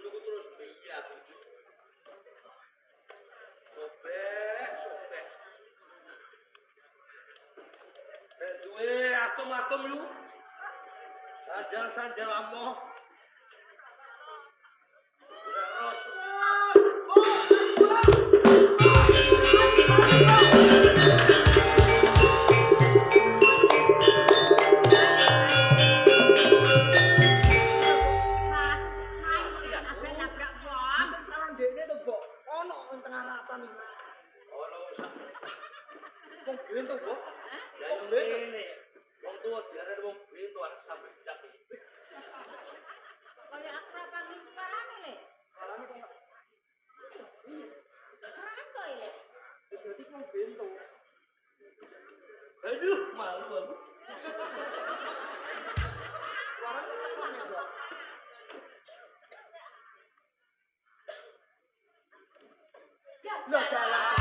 bojoku terus duwe aku iki. Sobek. Nek duwe atom-atom lu. Sandal amoh. Ora ros. Aduh, malu aku. Suaranya tekan ya, Bro. Ya dalah.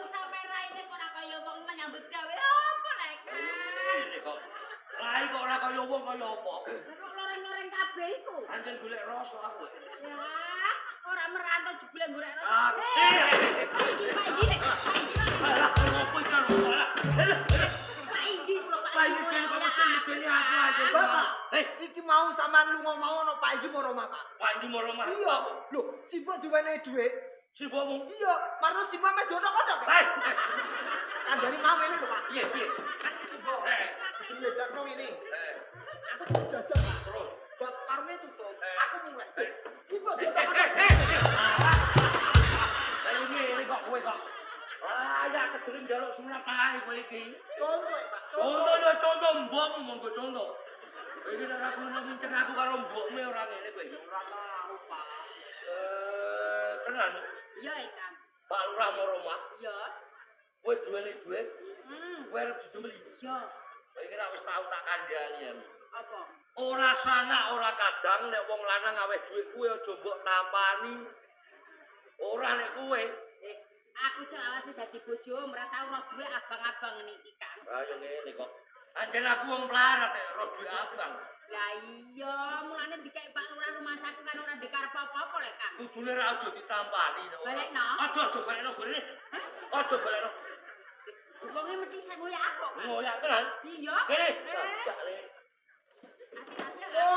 Sampai raine kok ora kaya wong nyambut gawe apa lek. Ini kok. Rai kok ora kaya wong kaya apa? Kok loreng-loreng kabeh iku. Anjen golek rasa aku. Ya, ora merantau jebule golek rasa. Ah, Paidi. Alah, ngopo iki karo salah. Paidi kula Paidi kene kok medeni aku aja. Bapak, iki mau sampean lunga mau ono Pak iki moro Pak. Paidi moro mas. Iya. Lho, Simba diwenehi dhuwit. Sibukmu. Iya, marno Simba medono kodok. Kandhani mau ngene lho, Pak. Piye? Kan Simba. Diledakno ngene. Aku mau jajal, Pak. Terus. Bak warungnya tutup. Aku mulai. Simba diledakno kodok. Lah ini kok kowe kok. Ya keduring njaluk sunat ae kowe iki. Contoh, Pak. Contoh mbokmu monggo contoh. Iki nek aku nginceng aku karo mbokmu ora ngene kowe. Ora mau, Pak. Tenan. Iya, Kang. Pak Lurah Moromah, Iya. kowe duweni dhuwit, kowe arep dijembeli. Iya. Kowe iki wis tau tak kandhani ya. Apa? Ora sanak ora kadang nek wong lanang aweh dhuwit kuwi aja mbok tampani. Ora nek kowe. Aku selawase dadi bojo ora tau roh duwe abang-abang niki, Kang. Ha yo ngene kok. Anjen aku wong melarat nek roh dhuwit abang. Lah iya, mulane dikek Pak Lurah rumah sakit kan ora dikarep apa-apa lek, Kang. Kudune ra aja ditampani. Balekno. Aja balekno gone. Aja balekno. Wonge mesti sing ngoyak kok, Kang. Ngoyak tenan. Iya. Kene, sajak le. Hati-hati ya.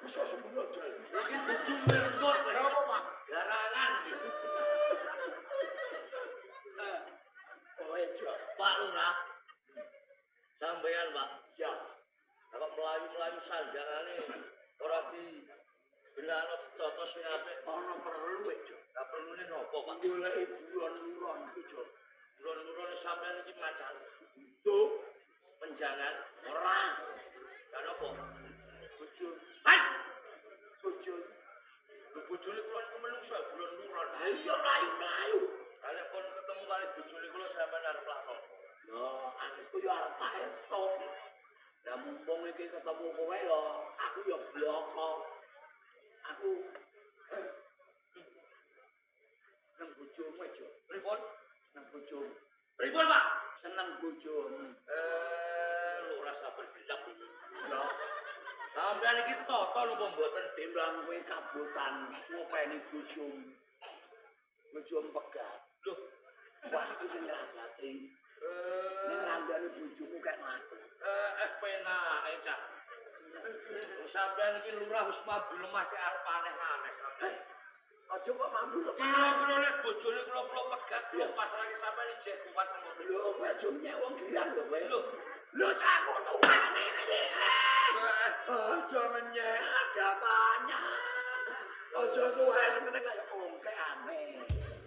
Iki dudu merkot. Apa, Pak? Garangan iki. Pak Lurah. Sampeyan, Pak. Ya. Kalau melayu-melayu sanjangane ora di benakno ditata sing apik. Ana perlu e, Jo. Lah perlune napa, Pak? Goleki buron-buron ku, Jo. Buron-buron sampeyan iki macan. Tuh, Penjangan ora kan apa? bojo, Hai. bojo. Lho bojone kula niku menungso buron-buron. Ha iya mlayu-mlayu. Kalek pun ketemu kali bojone kula sampeyan arep lakon. Ya, aku yo arep tak entuk. Lah mumpung iki ketemu kowe yo, aku yo bloko. Aku seneng bojomu, Jo. Pripun? Seneng bojomu. Pripun, Pak? Seneng bojomu. Lho ora sabar gelap iki. Ya, Sampeyan iki tata napa mboten? timbang kowe kabutan ngopeni bojomu. Bojomu pegat. Lho, Wah, aku sing ngragati. Ning randane bojomu kek mati. penake cah. Sampeyan iki lurah wis mabul lemah cek arep aneh-aneh. Aja kok mambu lho. Kira-kira nek bojone kula pegat kula pasrahke sampeyan iki jek kuat ngono. Lho, kowe aja nyewong girang lho kowe. Lho, Lho cak aku tuwane iki. Aja menyek ada banyak. Aja tuwe sementing kaya ongke aneh.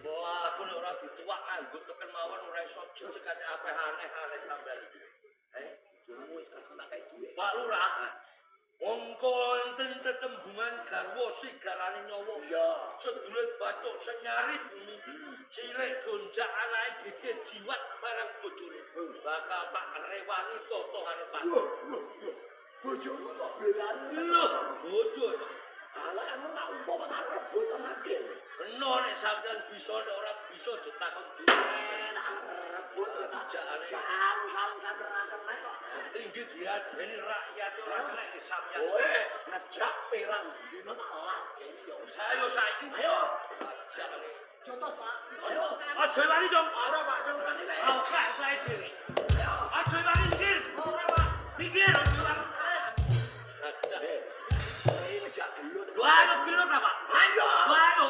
wah aku nek ora dituwak anggut teken mawon ora iso jejegane apeh aneh-aneh sampeyan iki. Bojomu wis kadung tak kei dhuwit. Pak Lurah, mongko enten tetembungan garwa sigarane nyawa. Iya. Sedulur bathuk senyari bumi. Cilik gonjak anake gede jiwat marang bojone. Bakal tak rewangi totongane Pak. Loh, bojomu kok belani. Lho, Lah anu tak umpo tak rebut makin. Beno nek sampean bisa nek ora bisa aja takon dulu. Rebut tak salu sanderaken nek kok. Tinggi diajeni rakyat ora kena sampean. Kowe ngejak pirang dina tak lakeni yo. Saya saiki Ayo. jane. Jotos, Pak. Ayo. Aja wani dong. Ora Pak jawabane wae. Ora kae dhewe. Aja wani mikir. Ora Pak. Mikir aja wani. Kowe ngejak gelut. Ayo gelut apa? Ayo. Ayo.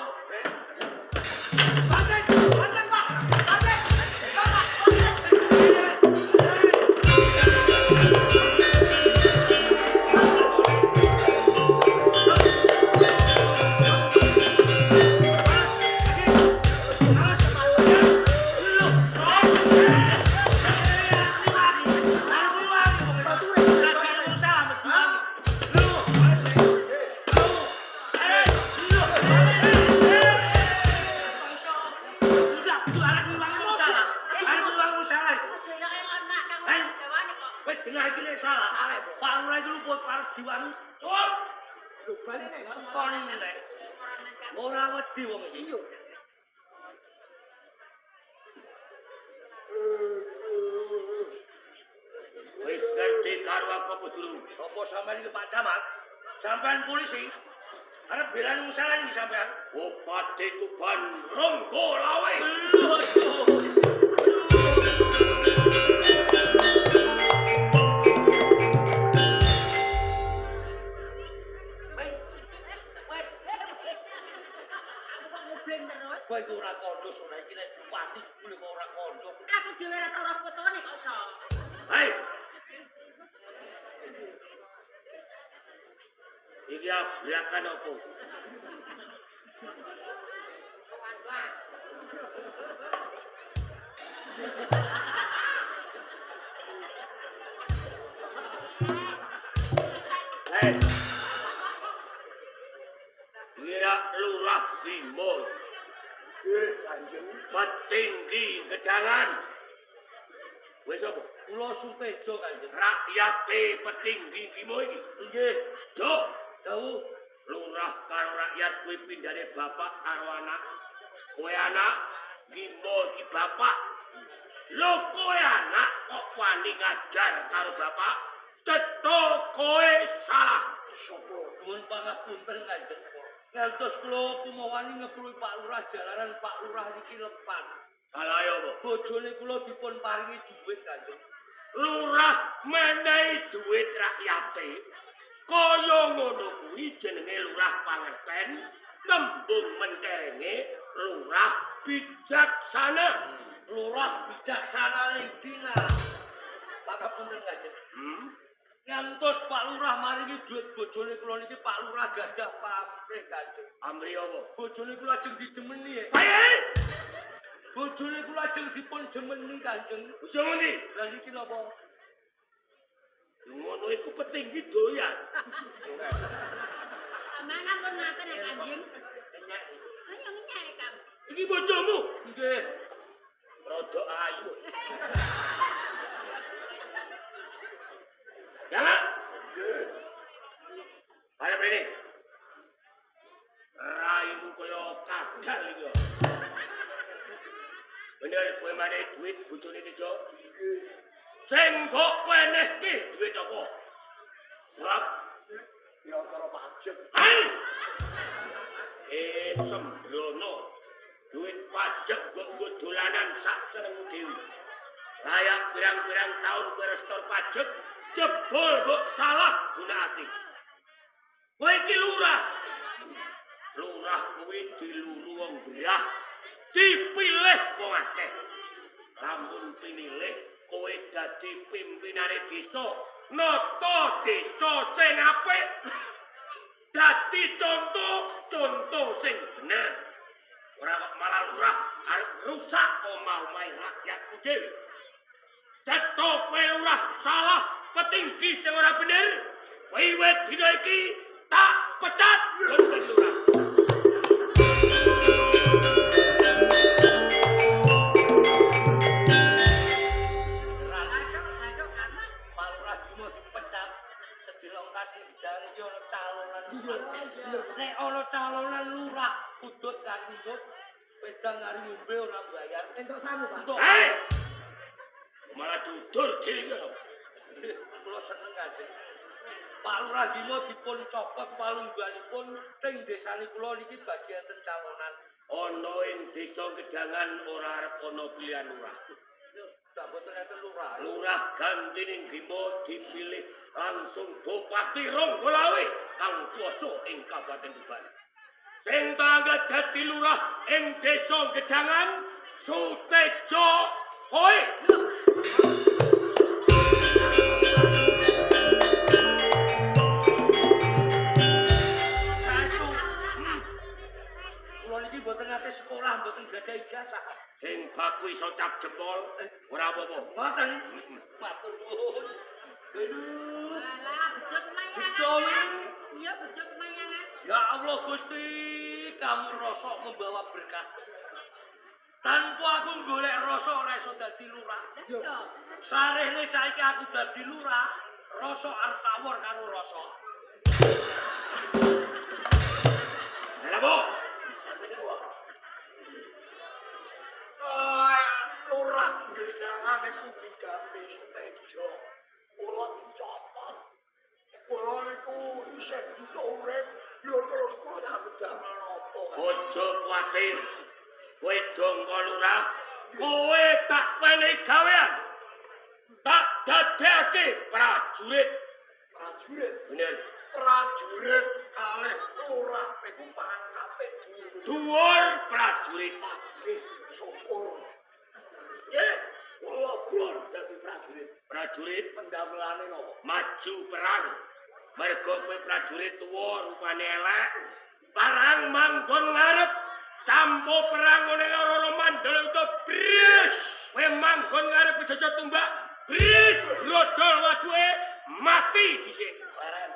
Banten, banten, Pak. Banten. Bapak. Wes benar iki nek salah. Pak Lurah iki luput parek jiwamu. Cukup. Lho, bali nek. Tekoni nek. Ora wedi wong iki. Iya. Wis ngerti karo aku apa durung? Apa sampean iki Pak Camat? Sampean polisi? Arep belani masalah iki sampean? Bupati Tuban Ronggo Lawe. Kowe iku ora kondo ora iki nek bupati kuwi kok ora kondo. Aku dhewe ora tau ora fotone kok iso. Hei. Iki abrakan opo? Hei. Kira lurah Timur. Kanjeng. Petinggi Gedangan. Wis apa? Kula Sutejo Kanjeng. Rakyate petinggi Kimo iki. Nggih. Dok, dawuh lurah karo rakyat kuwi pindhane bapak karo anak. Kowe anak, Kimo iki bapak. Lho kowe anak kok wani ngajar karo bapak? Cetha kowe salah. Sopo? Nuwun pangapunten Kanjeng. Ngantos kula kumawani ngepruhi Pak Lurah jalaran Pak Lurah niki lepan. Ala ya apa? Bojone kula dipun paringi dhuwit Kanjeng. Lurah menehi dhuwit rakyate. Kaya ngono kuwi jenenge lurah pangerten, tembung menterenge lurah bijaksana. Lurah bijaksana ning dina. Pangapunten Kanjeng. Ngantos Pak Lurah maringi dhuwit bojone kula niki Pak Lurah gadah pamrih Kanjeng. Amri apa? Bojone kula ajeng dijemeni. Ayo. Bojone kula ajeng dipun jemeni Kanjeng. Jemeni. Lah niki napa? Ngono iku petinggi doyan. Mana pun ngaten ya Kanjeng. Kenyek. Ayo ngenyek Kang. Iki bojomu? Nggih. Rada ayu. Jangan. Ayo ini. Raimu kaya kadal iki. Bener kowe maneh duit bojone Tejo? Nggih. Sing mbok wenehke duit apa? Jawab. Ya antara pajak. Hai. Sembrono. Duit pajak mbok dolanan sak senengmu dhewe. Kayak pirang-pirang tahun berestor pajak jebol mbok salah gunakake. Kowe iki lurah. Lurah kuwi diluru wong brah, dipilih wong akeh. Lamun pinilih kowe dadi pimpinane desa, nata desa sing apik. Dadi contoh sing bener. Ora kok malah lurah arep rusak omah-omahe rakyatku dhewe. Cetha kowe lurah salah petinggi sing ora bener. Wiwit dina iki tak pecat Gunting Lurah. Pak Lurah dimo dipecat. Sedina kasih jare iki ana calonan Iya. Nek ana calonan lurah udut kari udut, wedang kari ngombe ora bayar. Entuk samu, Pak. Untuk Hei! Malah tutur cilik kok. kula seneng Kanjeng. Pak Lurah Bima dipun copot palungguhanipun teng desane kula niki badhe enten calonan. Ana ing desa Gedangan ora arep ana pilihan lurah. Dak boten enten lurah. Lurah gantining Bima dipilih langsung Bupati Ronggolawe kang kuwasa ing Kabupaten Tuban. Sing tanggap dadi lurah ing desa Gedangan Sutejo kowe. Kula niki boten nate sekolah, boten gadah ijazah. Sing baku iso cap jempol ora apa-apa. Boten. Matur nuwun. Aduh. Alah, bejo kemayangan. Bejo. Kan? Iya, bejo kemayangan. Ya Allah Gusti, kamu rasa membawa berkah. Tanpa aku golek rasa ora iso dadi lurah. Iya. Sarehne saiki aku dadi lurah, rasa arep tawur karo rasa. Lah apa? Lurah Gedangan iku diganti Sutejo. Kula dicopot. Kula niku isih butuh urip. Lho terus kula nyambut damel napa? Aja kuwatir. Kowe dongko lurah, kowe tak wenehi gawean. Tak dadekake prajurit. Prajurit. Bener. Prajurit kalih lurah niku pangkate Dhuwur prajurit. Nggih, syukur. Nggih, kula pun dadi prajurit. Prajurit Pendamelane napa? maju perang. Mergo kowe prajurit tuwa rupane elek. Perang manggon ngarep. Tampo perang ngene karo mandala uta bris. Kowe manggon ngarep jaja tumbak. Bris lodol waduke mati dhisik. Leren.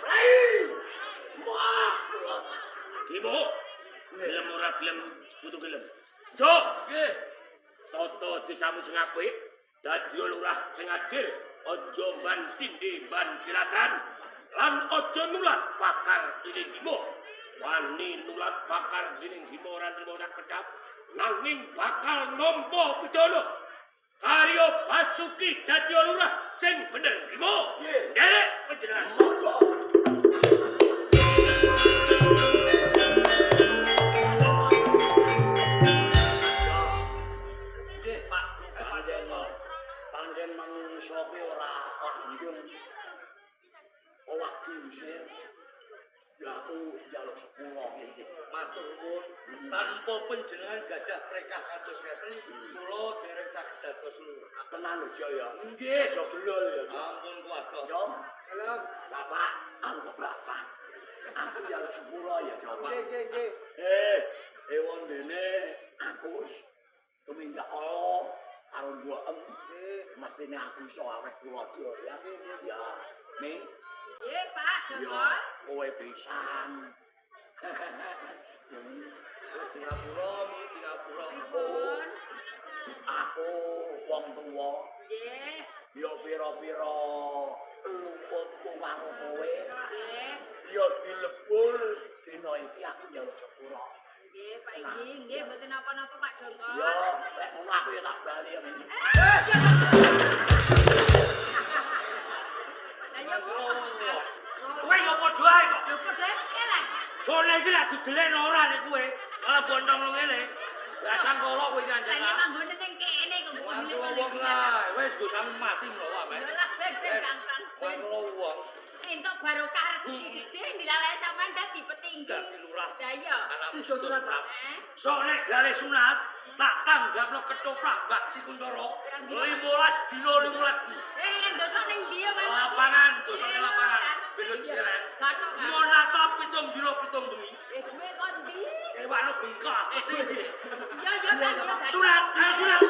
Rai! Wah! Ibu, gelem ora gelem kudu gelem. Cuk, Nggih. tata desamu sing apik, dadi lurah sing adil, aja ban cindhe ban silakan, lan aja nulat bakar dening Bima. Wani nulat bakar dening Bima ora trimo tak pecap, nanging bakal nampa pidana. Karya Basuki dadi lurah sing bener Bima. Nderek panjenengan. Monggo. Nggih, Pak. Panjen manungsa kuwi ora langgeng. Owah diusir. Ya aku njaluk sepuro. Matur nuwun. Tanpa panjenengan gadah trekah kados ngeten, kula dereng saged dados lurah. Tenan lho Jaya. Nggih. Aja gelol ya. Jo. Ampun kuwato. Jom. Halo. Bapak, aku bapak. Aku njaluk sepuro ya, Jom. Nggih. Ewon dene aku tumindak Allah karo mbokem. Mestine aku iso aweh keluarga ya. Ya. Nih, Nggih, Pak, ya dongkol. kowe pisan. Wis Singapura, mi Singapura. Pripun? Aku wong tuwa, Nggih. ya pira-pira luputku karo kowe. Nggih. Ya dilebur dina iki aku njaluk sepuro. Nggih, Pak nggih, mboten napa-napa Pak Dongkol. Ya, lek ngono aku ya tak bali ya. Mi. Lah ya kok. Kowe yo padha ae kok. Lho padha piye lah? Sone iki lak didelekno ora nek kowe. Malah bontong ngene. Lah sangkala kowe kan. Lah nek manggone ning kene kok mbok Aku ngene wong lah, wis go sampe mati ngono wae. Lah ben gampang. Aku wong Entuk barokah rezeki gede dilalai sampean dadi petinggi. dadi lurah. Lah iya. Anak Sido sunat, Pak. Eh, Sok nek gale sunat, tak tanggapno ketoprak bakti Kuntara. 15 dina 15. yen dosa ning ndi ya, Mas? Lapangan, dosane lapangan. Beno jeren. Gathok kan. Monata 7 dina 7 bengi. Gue kon ndi? Ewakno bengkak. Yo kan yo. Sunat, sunat.